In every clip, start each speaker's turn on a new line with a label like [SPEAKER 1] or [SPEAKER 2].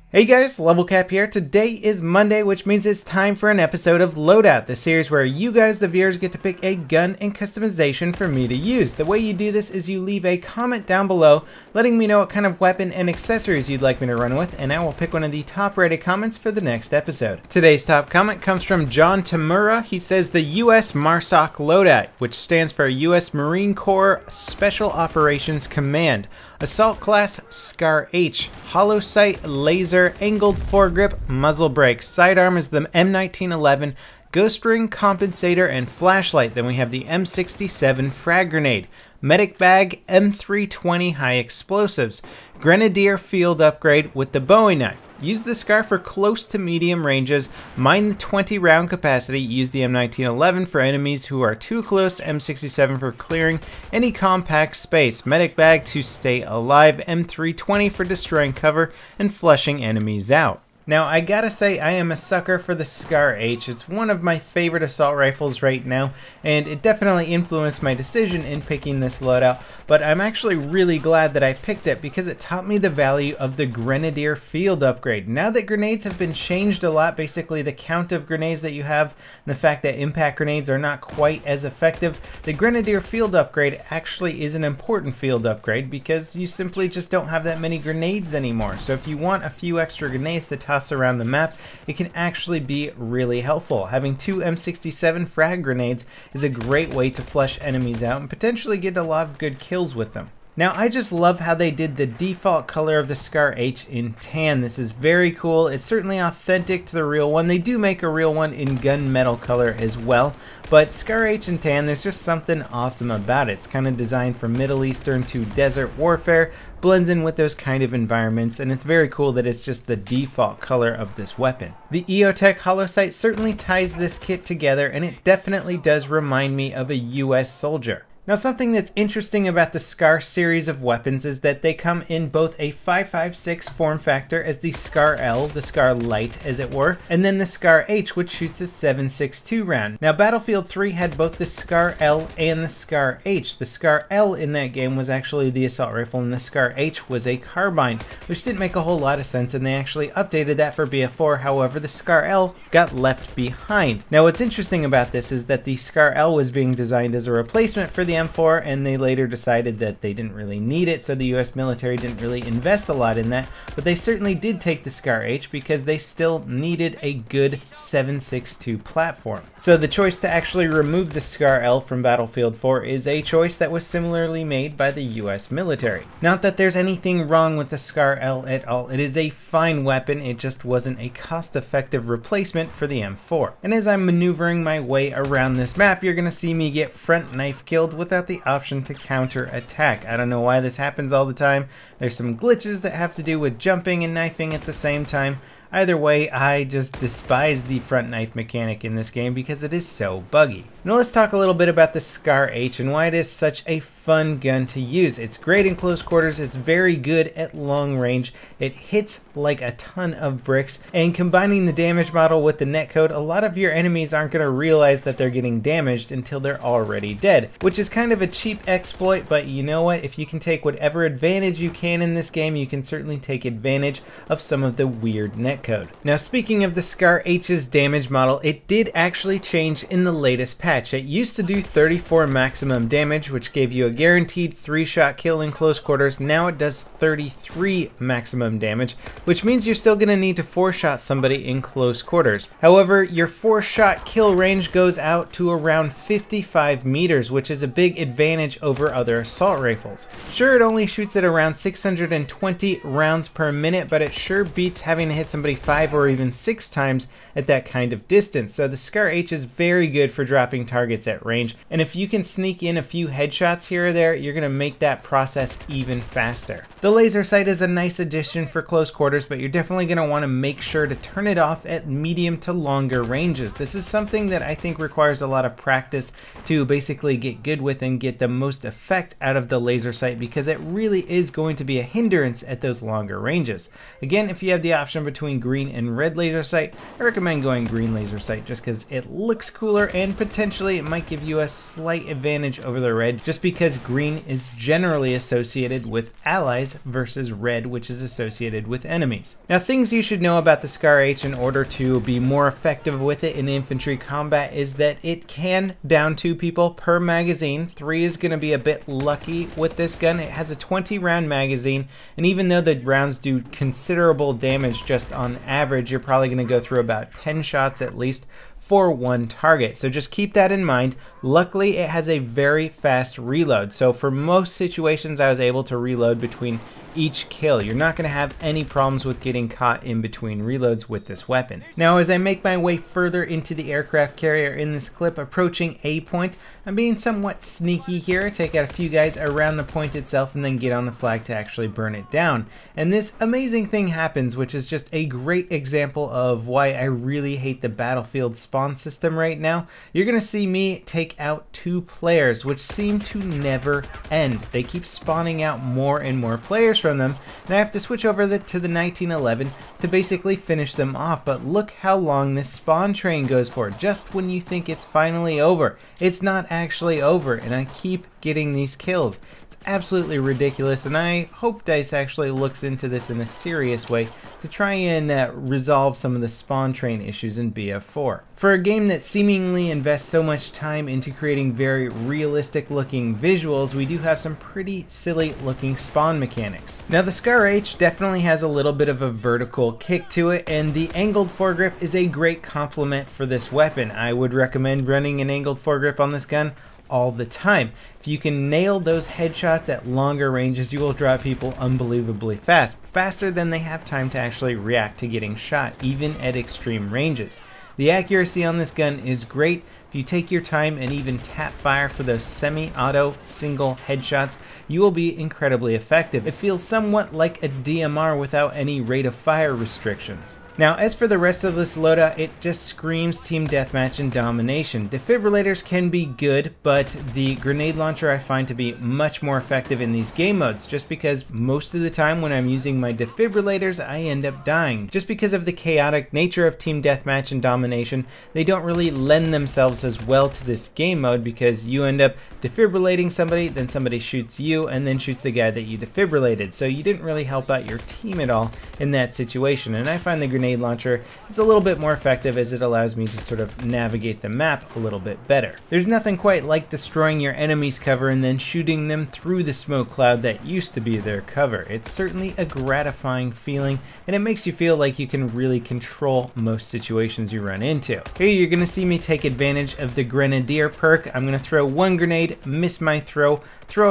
[SPEAKER 1] Hey guys, LevelCap here. Today is Monday, which means it's time for an episode of Loadout, the series where you guys, the viewers, get to pick a gun and customization for me to use. The way you do this is you leave a comment down below letting me know what kind of weapon and accessories you'd like me to run with, and I will pick one of the top rated comments for the next episode. Today's top comment comes from John Tamura. He says the US MARSOC Loadout, which stands for US Marine Corps Special Operations Command. Assault class SCAR H, hollow sight, laser, angled foregrip, muzzle brake. Sidearm is the M1911, ghost ring, compensator, and flashlight. Then we have the M67 frag grenade. Medic bag, M320 high explosives. Grenadier field upgrade with the Bowie knife. Use the SCAR for close to medium ranges. Mind the 20 round capacity. Use the M1911 for enemies who are too close. M67 for clearing any compact space. Medic bag to stay alive. M320 for destroying cover and flushing enemies out. Now, I gotta say, I am a sucker for the SCAR H. It's one of my favorite assault rifles right now, and it definitely influenced my decision in picking this loadout, but I'm actually really glad that I picked it because it taught me the value of the Grenadier field upgrade. Now that grenades have been changed a lot, basically the count of grenades that you have, and the fact that impact grenades are not quite as effective, the Grenadier field upgrade actually is an important field upgrade because you simply just don't have that many grenades anymore. So if you want a few extra grenades to toss around the map, it can actually be really helpful. Having two M67 frag grenades is a great way to flush enemies out and potentially get a lot of good kills with them. Now, I just love how they did the default color of the SCAR H in tan. This is very cool. It's certainly authentic to the real one. They do make a real one in gunmetal color as well, but SCAR H in tan, there's just something awesome about it. It's kind of designed for Middle Eastern to desert warfare, blends in with those kind of environments, and it's very cool that it's just the default color of this weapon. The EOTech hollow sight certainly ties this kit together, and it definitely does remind me of a US soldier. Now, something that's interesting about the SCAR series of weapons is that they come in both a 5.56 form factor as the SCAR L, the SCAR Light as it were, and then the SCAR H, which shoots a 7.62 round. Now, Battlefield 3 had both the SCAR L and the SCAR H. The SCAR L in that game was actually the assault rifle, and the SCAR H was a carbine, which didn't make a whole lot of sense, and they actually updated that for BF4. However, the SCAR L got left behind. Now, what's interesting about this is that the SCAR L was being designed as a replacement for the M4, and they later decided that they didn't really need it, so the US military didn't really invest a lot in that, but they certainly did take the SCAR H because they still needed a good 7.62 platform. So the choice to actually remove the SCAR L from Battlefield 4 is a choice that was similarly made by the US military. Not that there's anything wrong with the SCAR L at all. It is a fine weapon, it just wasn't a cost-effective replacement for the M4. And as I'm maneuvering my way around this map, you're gonna see me get front knife killed without the option to counter attack. I don't know why this happens all the time. There's some glitches that have to do with jumping and knifing at the same time. Either way, I just despise the front knife mechanic in this game because it is so buggy. Now let's talk a little bit about the SCAR H and why it is such a fun gun to use. It's great in close quarters, it's very good at long range, it hits like a ton of bricks, and combining the damage model with the netcode, a lot of your enemies aren't going to realize that they're getting damaged until they're already dead, which is kind of a cheap exploit, but you know what? If you can take whatever advantage you can in this game, you can certainly take advantage of some of the weird netcode. Now, speaking of the SCAR H's damage model, it did actually change in the latest patch. It used to do 34 maximum damage, which gave you a guaranteed 3-shot kill in close quarters. Now it does 33 maximum damage, which means you're still going to need to 4-shot somebody in close quarters. However, your 4-shot kill range goes out to around 55 meters, which is a big advantage over other assault rifles. Sure, it only shoots at around 620 rounds per minute, but it sure beats having to hit somebody 5 or even 6 times at that kind of distance. So the SCAR H is very good for dropping targets at range, and if you can sneak in a few headshots here or there, you're going to make that process even faster. The laser sight is a nice addition for close quarters, but you're definitely going to want to make sure to turn it off at medium to longer ranges. This is something that I think requires a lot of practice to basically get good with and get the most effect out of the laser sight, because it really is going to be a hindrance at those longer ranges. Again, if you have the option between green and red laser sight, I recommend going green laser sight just because it looks cooler and potentially it might give you a slight advantage over the red, just because as green is generally associated with allies versus red, which is associated with enemies. Now, things you should know about the Scar H in order to be more effective with it in infantry combat is that it can down 2 people per magazine. 3 is going to be a bit lucky with this gun. It has a 20 round magazine, and even though the rounds do considerable damage just on average, you're probably going to go through about 10 shots at least for one target. So just keep that in mind. Luckily, it has a very fast reload. So for most situations, I was able to reload between each kill. You're not going to have any problems with getting caught in between reloads with this weapon. Now, as I make my way further into the aircraft carrier in this clip, approaching A point, I'm being somewhat sneaky here. Take out a few guys around the point itself and then get on the flag to actually burn it down. And this amazing thing happens, which is just a great example of why I really hate the battlefield spawn system right now. You're going to see me take out 2 players, which seem to never end. They keep spawning out more and more players from them, and I have to switch over to the 1911 to basically finish them off. But look how long this spawn train goes for, just when you think it's finally over. It's not actually over, and I keep getting these kills. It's absolutely ridiculous, and I hope DICE actually looks into this in a serious way to try and resolve some of the spawn train issues in BF4. For a game that seemingly invests so much time into creating very realistic looking visuals, we do have some pretty silly looking spawn mechanics. Now, the Scar H definitely has a little bit of a vertical kick to it, and the angled foregrip is a great complement for this weapon. I would recommend running an angled foregrip on this gun all the time. If you can nail those headshots at longer ranges, you will draw people unbelievably fast, faster than they have time to actually react to getting shot, even at extreme ranges. The accuracy on this gun is great. If you take your time and even tap fire for those semi-auto single headshots, you will be incredibly effective. It feels somewhat like a DMR without any rate of fire restrictions. Now, as for the rest of this loadout, it just screams team deathmatch and domination. Defibrillators can be good, but the grenade launcher I find to be much more effective in these game modes, just because most of the time when I'm using my defibrillators, I end up dying. Just because of the chaotic nature of team deathmatch and domination, they don't really lend themselves as well to this game mode, because you end up defibrillating somebody, then somebody shoots you, and then shoots the guy that you defibrillated. So you didn't really help out your team at all in that situation, and I find the grenade launcher is a little bit more effective as it allows me to sort of navigate the map a little bit better. There's nothing quite like destroying your enemy's cover and then shooting them through the smoke cloud that used to be their cover. It's certainly a gratifying feeling, and it makes you feel like you can really control most situations you run into. Here you're going to see me take advantage of the Grenadier perk. I'm going to throw one grenade, miss my throw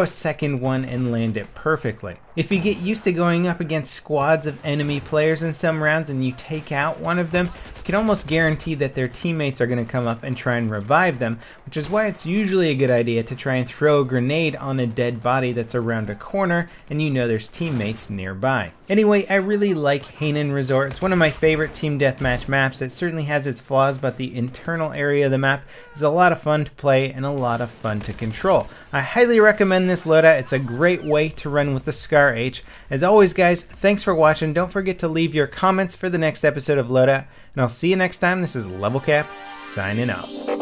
[SPEAKER 1] a second one, and land it perfectly. If you get used to going up against squads of enemy players in some rounds and you take out one of them, you can almost guarantee that their teammates are going to come up and try and revive them, which is why it's usually a good idea to try and throw a grenade on a dead body that's around a corner and you know there's teammates nearby. Anyway, I really like Hainan Resort. It's one of my favorite team deathmatch maps. It certainly has its flaws, but the internal area of the map is a lot of fun to play and a lot of fun to control. I highly recommend this loadout. It's a great way to run with the Scar H. As always, guys, thanks for watching. Don't forget to leave your comments for the next episode of Loadout, and I'll see you next time. This is LevelCap signing out.